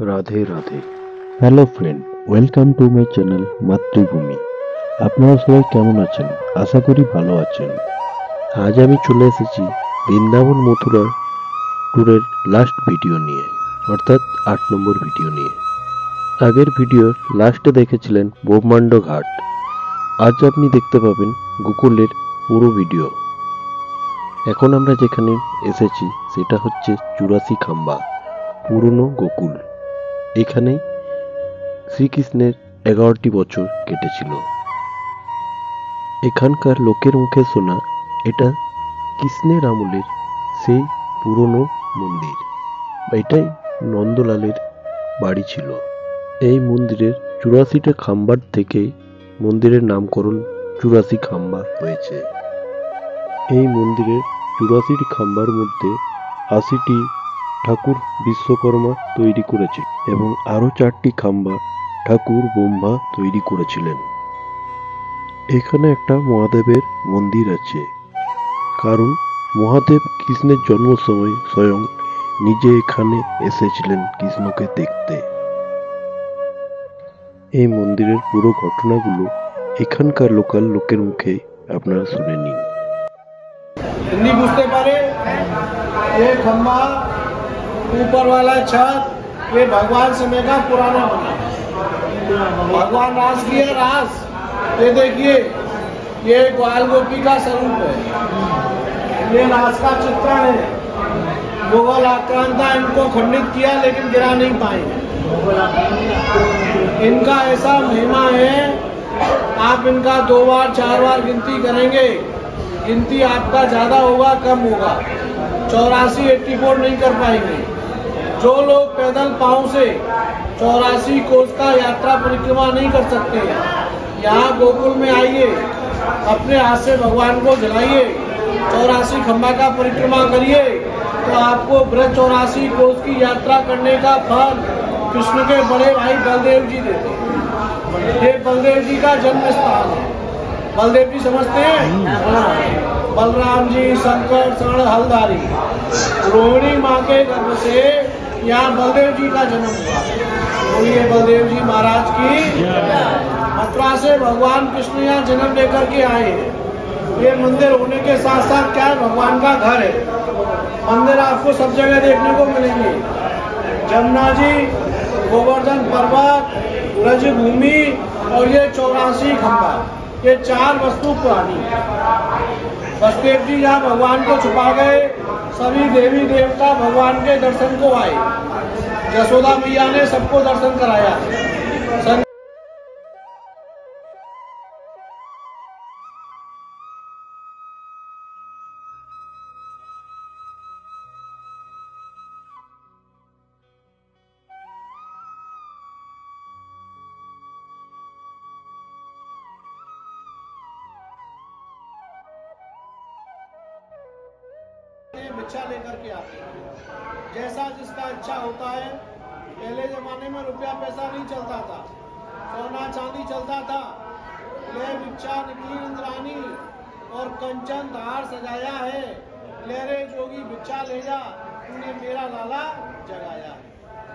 Radhe Radhe. Hello friend, welcome to my channel মাতৃভূমি। আপনারা সবাই কেমন আছেন? আশা করি ভালো আছেন। আজ আমি চলে এসেছি বৃন্দাবন মথুরার ট্যুরের লাস্ট ভিডিও নিয়ে, অর্থাৎ 8 নম্বর ভিডিও নিয়ে। আগের ভিডিওর লাস্টে দেখেছিলেন ব্রহ্মাণ্ড ঘাট। আজ আপনি দেখতে পাবেন গোকুলের পুরো ভিডিও। এখন আমরা যেখানে এসেছি সেটা হচ্ছে 84 খাম্বা, পুরনো গোকুল। এখানে শ্রীকৃষ্ণের 11টি বছর কেটেছিল। এখানকার লোকের মুখে শোনা এটা কৃষ্ণের আমলের সেই পুরনো মন্দির। এটাই নন্দলালের বাড়ি ছিল। এই মন্দিরের 84টা খাম্বার থেকে মন্দিরের নামকরণ 84 খাম্বা হয়েছে। এই মন্দিরের 84টি খাম্বার মধ্যে 80টি ঠাকুর বিশ্বকর্মা তৈরি করেছে এবং আরও 4টি খাম্বা ঠাকুর ব্রহ্মা তৈরি করেছিলেন। এখানে একটা মহাদেবের মন্দির আছে, কারণ মহাদেব কৃষ্ণের জন্ম সময় স্বয়ং নিজে এখানে এসেছিলেন কৃষ্ণকে দেখতে। এই মন্দিরের পুরো ঘটনাগুলো এখানকার লোকাল লোকের মুখে আপনারা শুনে নিন। हिंदी पूछते पारे ये खम्बा ऊपर वाला छत ये भगवान समय का पुराना बना। भगवान रास किए रास, ये देखिए ये ग्वाल गोपी का स्वरूप है। ये रास का चित्रण है। मुगल आक्रांता इनको खंडित किया लेकिन गिरा नहीं पाए। इनका ऐसा महिमा है, आप इनका 2 बार 4 बार गिनती करेंगे, गिनती आपका ज्यादा होगा कम होगा, 84 नहीं कर पाएंगे। जो लोग पैदल पांव से 84 कोस का यात्रा परिक्रमा नहीं कर सकते, यहाँ गोकुल में आइए, अपने हाथ से भगवान को जलाइए, 84 खम्बा का परिक्रमा करिए, तो आपको ब्रज 84 कोस की यात्रा करने का फल कृष्ण के बड़े भाई बलदेव जी देते। ये बलदेव जी का जन्म स्थान है। बलदेव जी समझते हैं? बलराम जी शंकर शरण हलधारी, रोहिणी माँ के गर्भ से यहाँ बलदेव जी का जन्म हुआ। बोलिए बलदेव जी महाराज की। मथुरा से भगवान कृष्ण यहाँ जन्म लेकर के आए हैं। ये मंदिर होने के साथ साथ क्या है, भगवान का घर है। मंदिर आपको सब जगह देखने को मिलेंगे। जमुना जी, गोवर्धन पर्वत, ब्रज भूमि और ये 84 खम्बा, ये 4 वस्तु पुरानी। वसुदेव जी यहाँ भगवान को छुपा गए, सभी देवी देवता भगवान के दर्शन को आए। यशोदा मैया ने सबको दर्शन कराया। भिक्षा लेकर के आते हैं, जैसा जिसका इच्छा होता है। पहले जमाने में रुपया पैसा नहीं चलता था, सोना चांदी चलता था। ले भिक्षा निकली इंद्रानी और कंचन धार सजाया है, ले रे जोगी भिक्षा ले जा, तूने मेरा लाला जगाया है।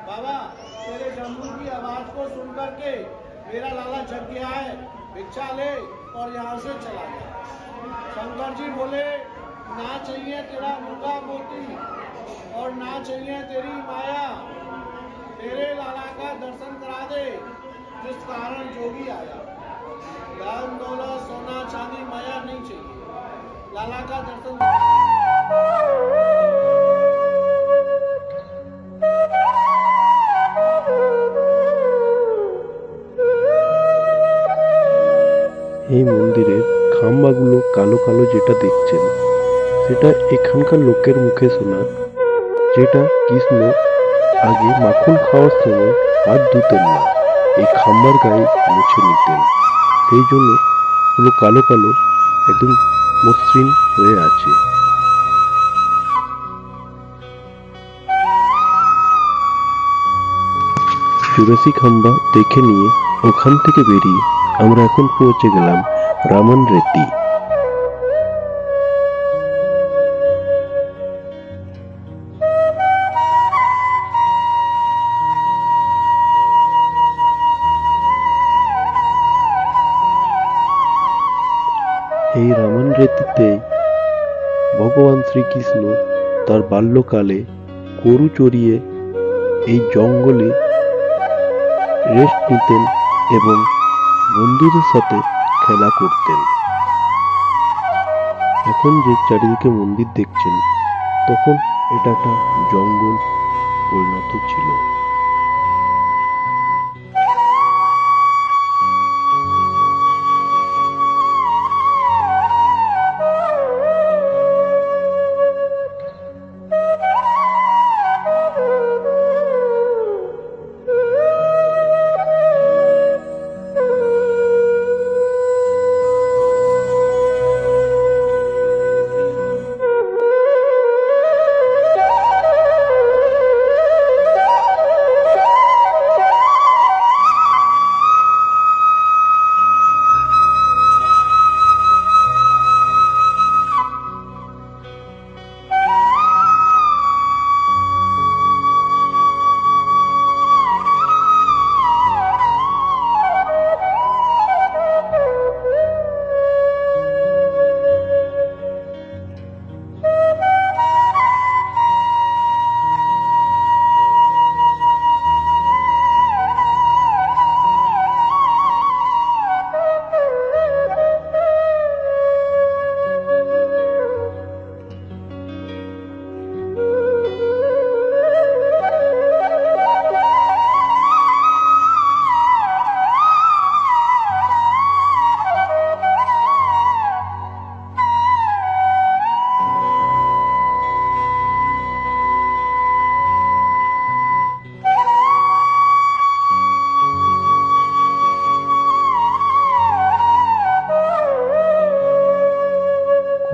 बाबा तेरे डमरू की आवाज को सुन करके मेरा लाला जग गया है, भिक्षा ले और यहाँ से चला गया। शंकर जी बोले ना चाहिए तेरा मुर्गा मोती और ना चाहिए तेरी माया, तेरे लाला का दर्शन करा दे जिस कारण जोगी आया। धन दौलत सोना चांदी माया नहीं चाहिए, लाला का दर्शन। এই মন্দিরের খাম্বাগুলো কালো কালো যেটা দেখছেন সেটা এখানকার লোকের মুখে শোনা, যেটা কৃষ্ণ আগে মাখন খাওয়ার সময় হাত ধুতেন না, এই খাম্বার গায়ে মুছে নিতেন। সেই জন্য হলো কালো কালো একদম মসৃণ হয়ে আছে। 84 খাম্বা দেখে নিয়ে ওখান থেকে বেরিয়ে আমরা এখন পৌঁছে গেলাম রামন রেতি। স্মৃতিতে ভগবান শ্রীকৃষ্ণ তার বাল্যকালে গরু চড়িয়ে এই জঙ্গলে রেস্ট নিতেন এবং বন্ধুদের সাথে খেলা করতেন। এখন যে চারিদিকে মন্দির দেখছেন, তখন এটা একটা জঙ্গল পরিণত ছিল।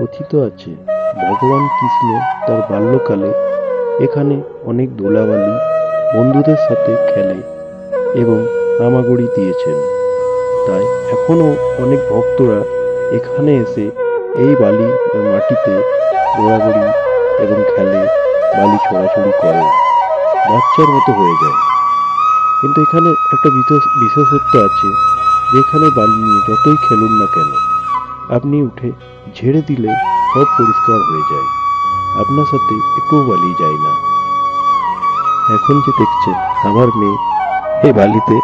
কথিত আছে ভগবান কৃষ্ণ তার বাল্যকালে এখানে অনেক ধুলাবালি বন্ধুদের সাথে খেলে এবং হামাগুড়ি দিয়েছেন। তাই এখনো অনেক ভক্তরা এখানে এসে এই বালি মাটিতে দৌড়াদৌড়ি এবং খেলে, বালি ছোড়াছুড়ি করে, বাচ্চার মতো হয়ে যায়। কিন্তু এখানে একটা বিশেষত্ব আছে, যেখানে বালি নিয়ে যতই খেলুন না কেন, আপনি উঠে ঝেড়ে দিলে সব পরিষ্কার হয়ে যায়, আপনার সাথে একটু বালি যায় না। এখন যে দেখছেন আমার মেয়ে এই বালিতে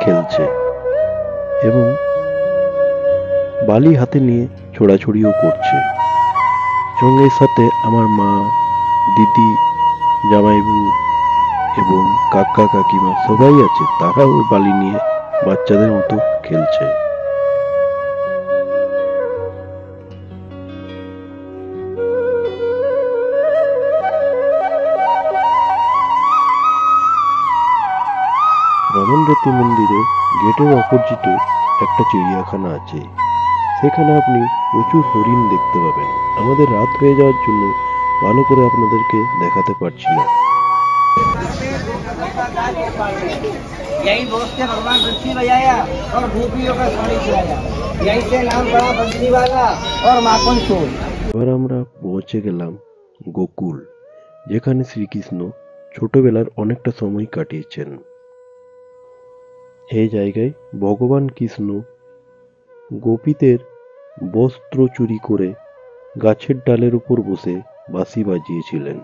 খেলছে এবং বালি হাতে নিয়ে ছোড়াছুড়িও করছে। সঙ্গে সাথে আমার মা, দিদি, জামাইবু এবং কাকা কাকিমা সবাই আছে, তারাও ওই বালি নিয়ে বাচ্চাদের মতো খেলছে। রমনরেতি মন্দিরে গেটের অপোজিটে একটা চিড়িয়াখানা আছে, সেখানে আপনি প্রচুর হরিণ দেখতে পাবেন। আমাদের রাত হয়ে যাওয়ার জন্য ভালো করে আপনাদেরকে দেখাতে পারছি না। यही बोल के भगवान बंसी बजाया और भूपियों का साड़ी खिलाया, यही से नाम पड़ा बंसी वाला और माखन चोर। এবার আমরা পৌঁছে গেলাম গোকুল, যেখানে শ্রীকৃষ্ণ ছোটবেলার অনেকটা সময় কাটিয়েছেন। এই জায়গায় ভগবান কৃষ্ণ গোপীদের বস্ত্র চুরি করে গাছের ডালের উপর বসে বাঁশি বাজিয়েছিলেন।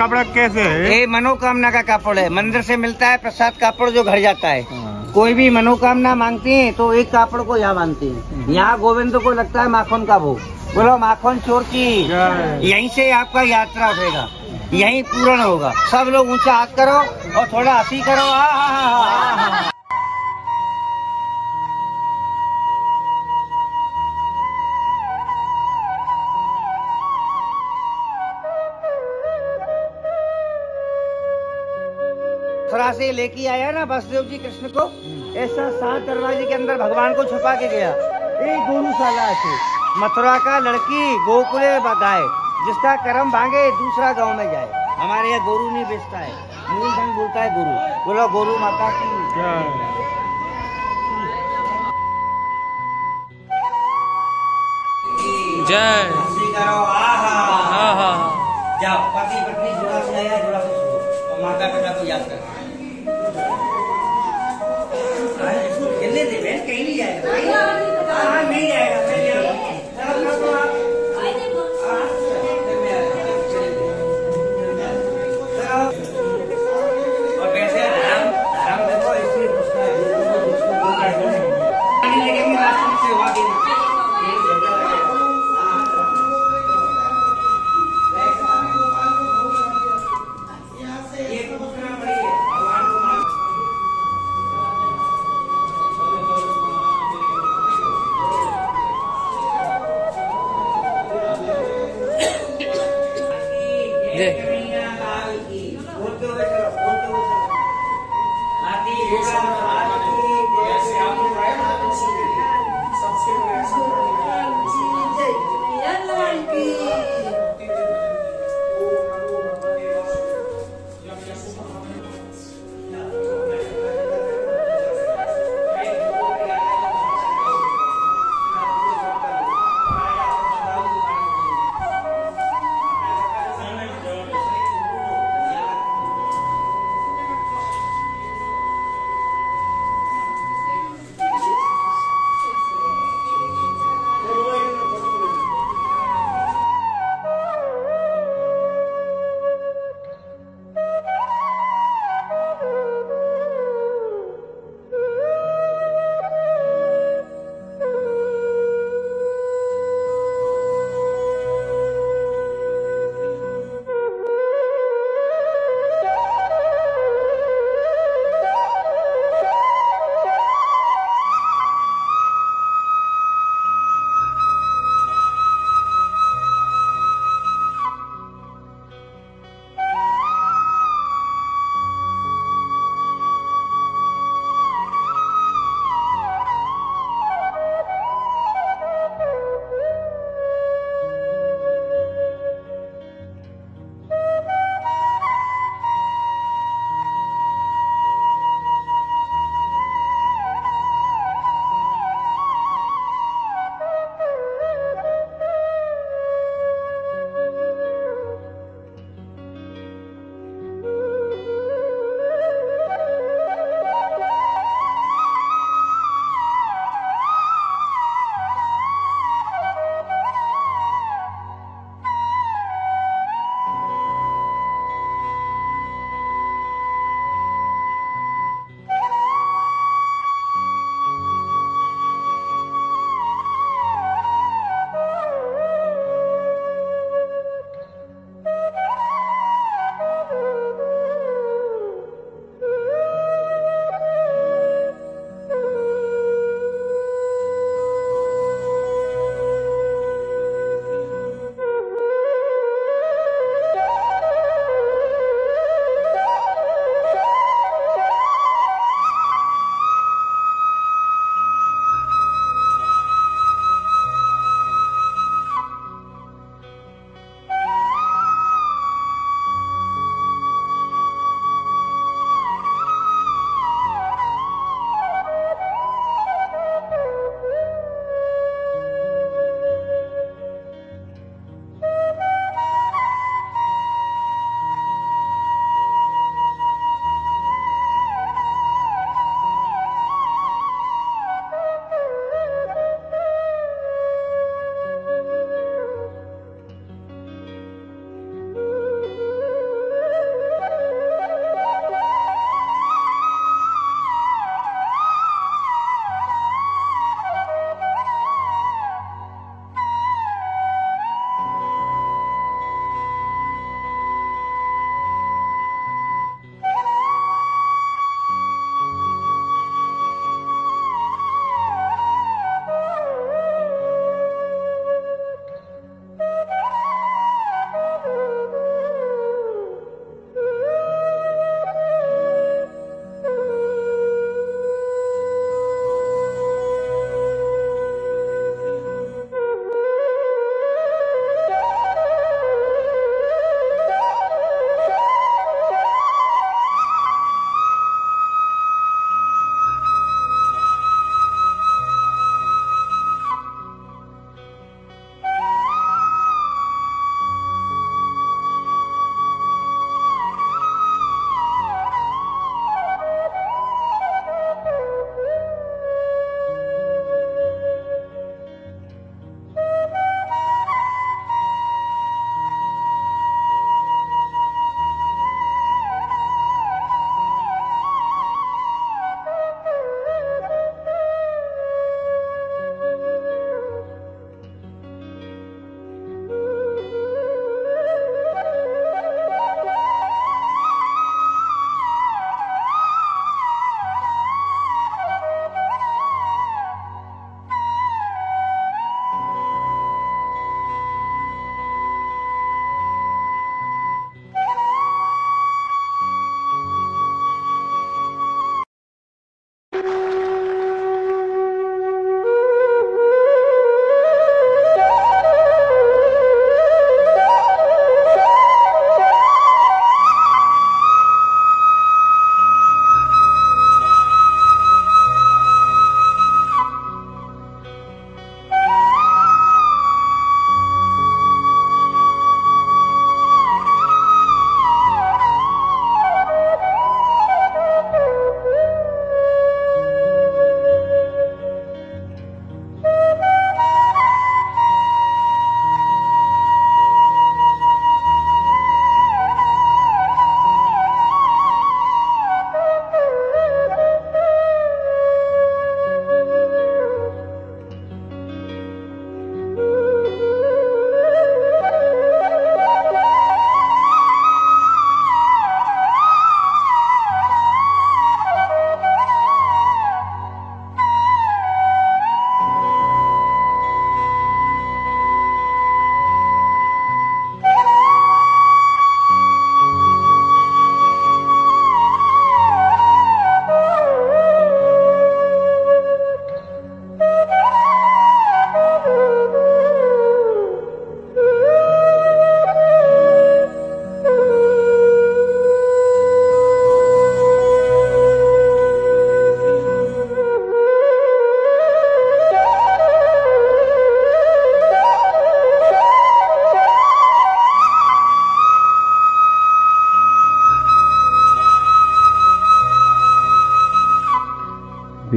कपड़ा कैसे है? ये मनोकामना का कापड़ है, मंदिर से मिलता है प्रसाद कापड़ जो घर जाता है। कोई भी मनोकामना मांगती है तो एक कापड़ को यहाँ बांधते हैं। यहाँ गोविंद को लगता है माखन का भोग। बोलो माखन चोर की। यहीं से आपका यात्रा उठेगा, यहीं पूर्ण होगा। सब लोग ऊंचा हाथ करो और थोड़ा हंसी करो। मथुरा से लेके आया ना वसुदेव जी कृष्ण को, ऐसा 7 दरवाजे के अंदर भगवान को छुपा के गया। एक गौशाला से मथुरा का लड़की गोकुले बधाए, जिसका कर्म भांगे दूसरा गांव में जाए। हमारे यहाँ गोरू नहीं बेचता है, मूलधन बोलता है गुरु। बोलो गोरू माता की जय। करो। आहा जाओ, पति पत्नी जोड़ा से आया, जोड़ा से सुनो और माता पिता को याद कर। इसको खेलने दे। हाँ, मिल जाएगा मिल जाएगा। और वैसे धर्म धर्म देखो इसलिए पूछता है लगेंगे राष्ट्र से हुआ कि ये पूछना पड़ी है भगवान को मान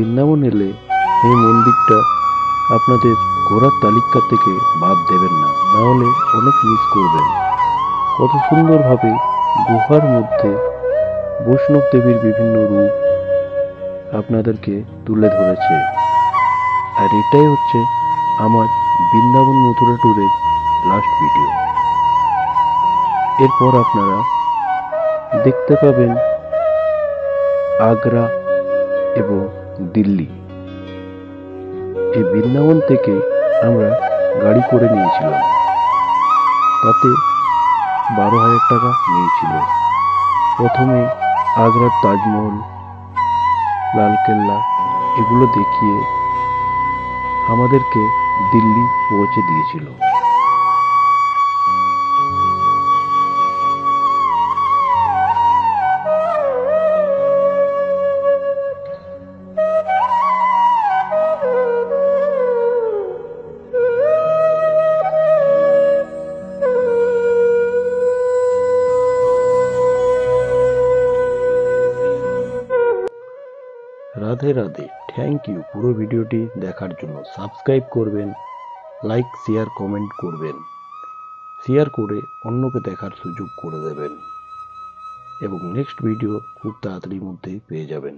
বৃন্দাবন এলে এই মন্দিরটা আপনাদের ঘোরার তালিকা থেকে বাদ দেবেন না, নাহলে অনেক মিস করবেন। কত সুন্দরভাবে গুহার মধ্যে বৈষ্ণব দেবীর বিভিন্ন রূপ আপনাদেরকে তুলে ধরেছে। আর এটাই হচ্ছে আমার বৃন্দাবন মথুরা ট্যুরের লাস্ট ভিডিও। এরপর আপনারা দেখতে পাবেন আগ্রা এবং দিল্লি। এই বৃন্দাবন থেকে আমরা গাড়ি করে নিয়েছিলাম, তাতে 12,000 টাকা নিয়েছিল। প্রথমে আগ্রার তাজমহল, লালকেল্লা এগুলো দেখিয়ে আমাদেরকে দিল্লি পৌঁছে দিয়েছিল। রাধে রাধে, থ্যাংক ইউ পুরো ভিডিওটি দেখার জন্য। সাবস্ক্রাইব করবেন, লাইক শেয়ার কমেন্ট করবেন, শেয়ার করে অন্যকে দেখার সুযোগ করে দেবেন এবং নেক্সট ভিডিও খুব তাড়াতাড়ির মধ্যেই পেয়ে যাবেন।